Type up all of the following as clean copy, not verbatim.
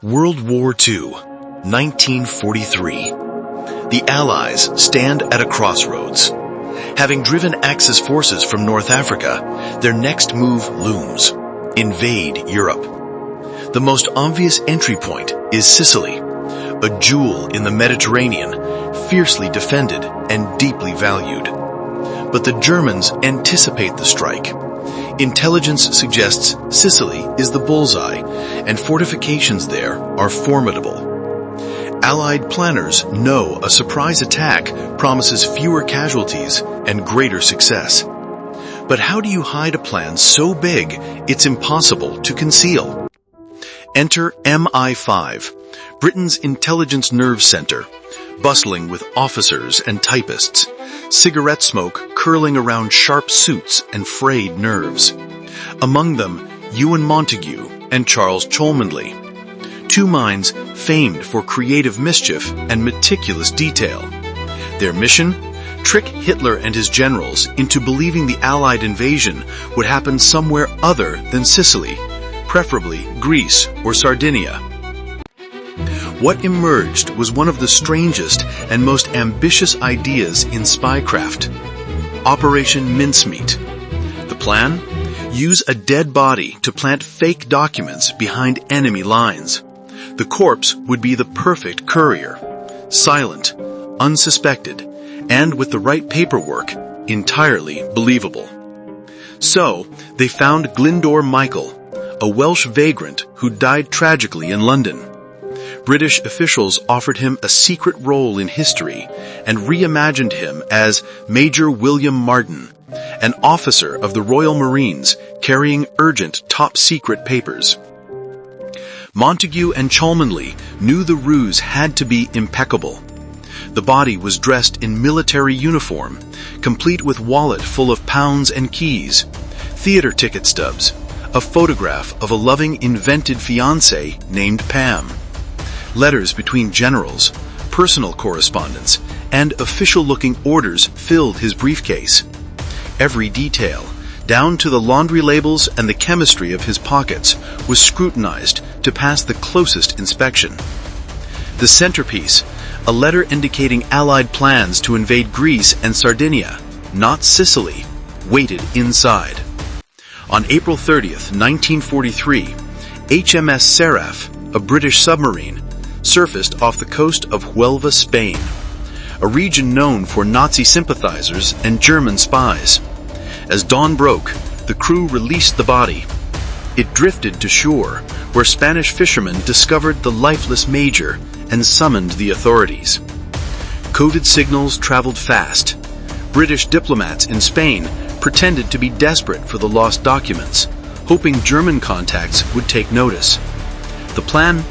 World War II, 1943. The Allies stand at a crossroads. Having driven Axis forces from North Africa, their next move looms: invade Europe. The most obvious entry point is Sicily, a jewel in the Mediterranean, fiercely defended and deeply valued. But the Germans anticipate the strike. Intelligence suggests Sicily is the bullseye, and fortifications there are formidable. Allied planners know a surprise attack promises fewer casualties and greater success. But how do you hide a plan so big it's impossible to conceal? Enter MI5, Britain's intelligence nerve center, bustling with officers and typists, cigarette smoke curling around sharp suits and frayed nerves. Among them, Ewan Montagu and Charles Cholmondeley, two minds famed for creative mischief and meticulous detail. Their mission? Trick Hitler and his generals into believing the Allied invasion would happen somewhere other than Sicily, preferably Greece or Sardinia. What emerged was one of the strangest and most ambitious ideas in spycraft: Operation Mincemeat. The plan? Use a dead body to plant fake documents behind enemy lines. The corpse would be the perfect courier, silent, unsuspected, and with the right paperwork, entirely believable. So, they found Glyndwr Michael, a Welsh vagrant who died tragically in London. British officials offered him a secret role in history and reimagined him as Major William Marden, an officer of the Royal Marines carrying urgent top-secret papers. Montagu and Cholmondeley knew the ruse had to be impeccable. The body was dressed in military uniform, complete with wallet full of pounds and keys, theater ticket stubs, a photograph of a loving invented fiancée named Pam, letters between generals, personal correspondence, and official-looking orders filled his briefcase. Every detail, down to the laundry labels and the chemistry of his pockets, was scrutinized to pass the closest inspection. The centerpiece, a letter indicating Allied plans to invade Greece and Sardinia, not Sicily, waited inside. On April 30th, 1943, HMS Seraph, a British submarine, surfaced off the coast of Huelva, Spain, a region known for Nazi sympathizers and German spies. As dawn broke, the crew released the body. It drifted to shore, where Spanish fishermen discovered the lifeless major and summoned the authorities. Coded signals traveled fast. British diplomats in Spain pretended to be desperate for the lost documents, hoping German contacts would take notice. The plan?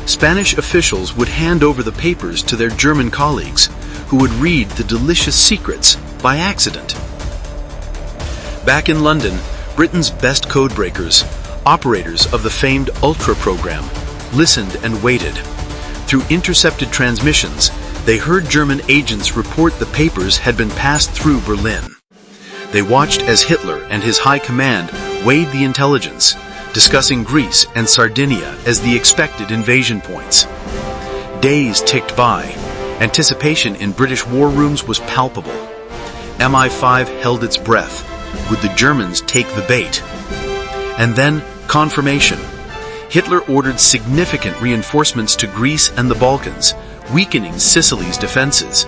Spanish officials would hand over the papers to their German colleagues, who would read the delicious secrets by accident. Back in London, Britain's best codebreakers, operators of the famed Ultra program, listened and waited. Through intercepted transmissions, they heard German agents report the papers had been passed through Berlin. They watched as Hitler and his high command weighed the intelligence, discussing Greece and Sardinia as the expected invasion points. Days ticked by. Anticipation in British war rooms was palpable. MI5 held its breath. Would the Germans take the bait? And then, confirmation. Hitler ordered significant reinforcements to Greece and the Balkans, weakening Sicily's defenses.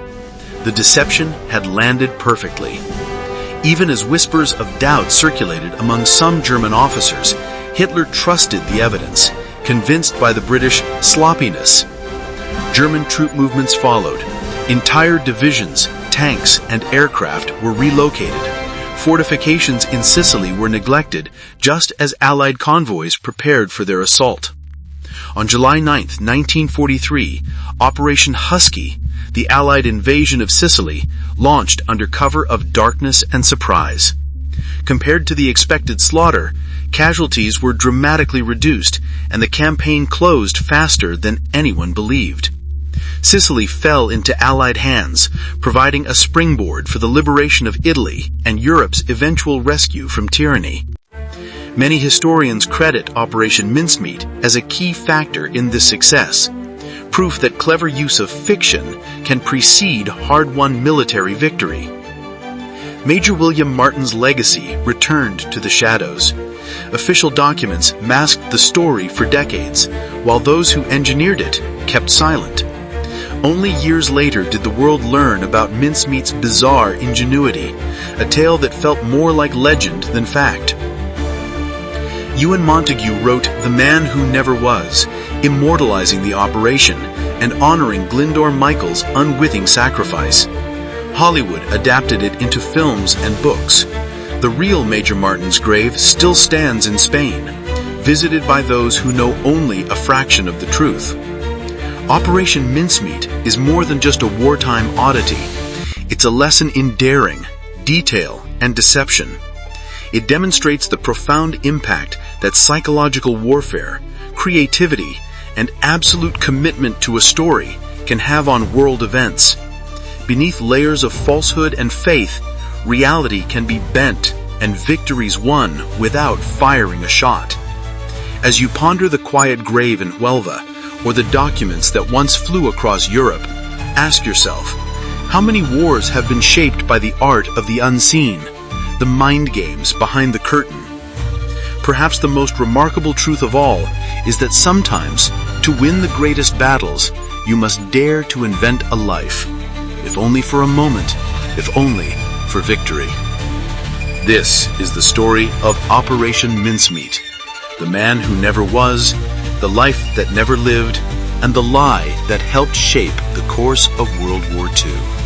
The deception had landed perfectly. Even as whispers of doubt circulated among some German officers, Hitler trusted the evidence, convinced by the British sloppiness. German troop movements followed. Entire divisions, tanks, and aircraft were relocated. Fortifications in Sicily were neglected, just as Allied convoys prepared for their assault. On July 9, 1943, Operation Husky, the Allied invasion of Sicily, launched under cover of darkness and surprise. Compared to the expected slaughter, casualties were dramatically reduced, and the campaign closed faster than anyone believed. Sicily fell into Allied hands, providing a springboard for the liberation of Italy and Europe's eventual rescue from tyranny. Many historians credit Operation Mincemeat as a key factor in this success, proof that clever use of fiction can precede hard-won military victory. Major William Martin's legacy returned to the shadows. Official documents masked the story for decades, while those who engineered it kept silent. Only years later did the world learn about Mincemeat's bizarre ingenuity, a tale that felt more like legend than fact. Ewan Montague wrote The Man Who Never Was, immortalizing the operation and honoring Glyndor Michael's unwitting sacrifice. Hollywood adapted it into films and books. The real Major Martin's grave still stands in Spain, visited by those who know only a fraction of the truth. Operation Mincemeat is more than just a wartime oddity. It's a lesson in daring, detail, and deception. It demonstrates the profound impact that psychological warfare, creativity, and absolute commitment to a story can have on world events. Beneath layers of falsehood and faith, reality can be bent and victories won without firing a shot. As you ponder the quiet grave in Huelva, or the documents that once flew across Europe, ask yourself, how many wars have been shaped by the art of the unseen, the mind games behind the curtain? Perhaps the most remarkable truth of all is that sometimes, to win the greatest battles, you must dare to invent a life, if only for a moment, if only for victory. This is the story of Operation Mincemeat, the man who never was, the life that never lived, and the lie that helped shape the course of World War II.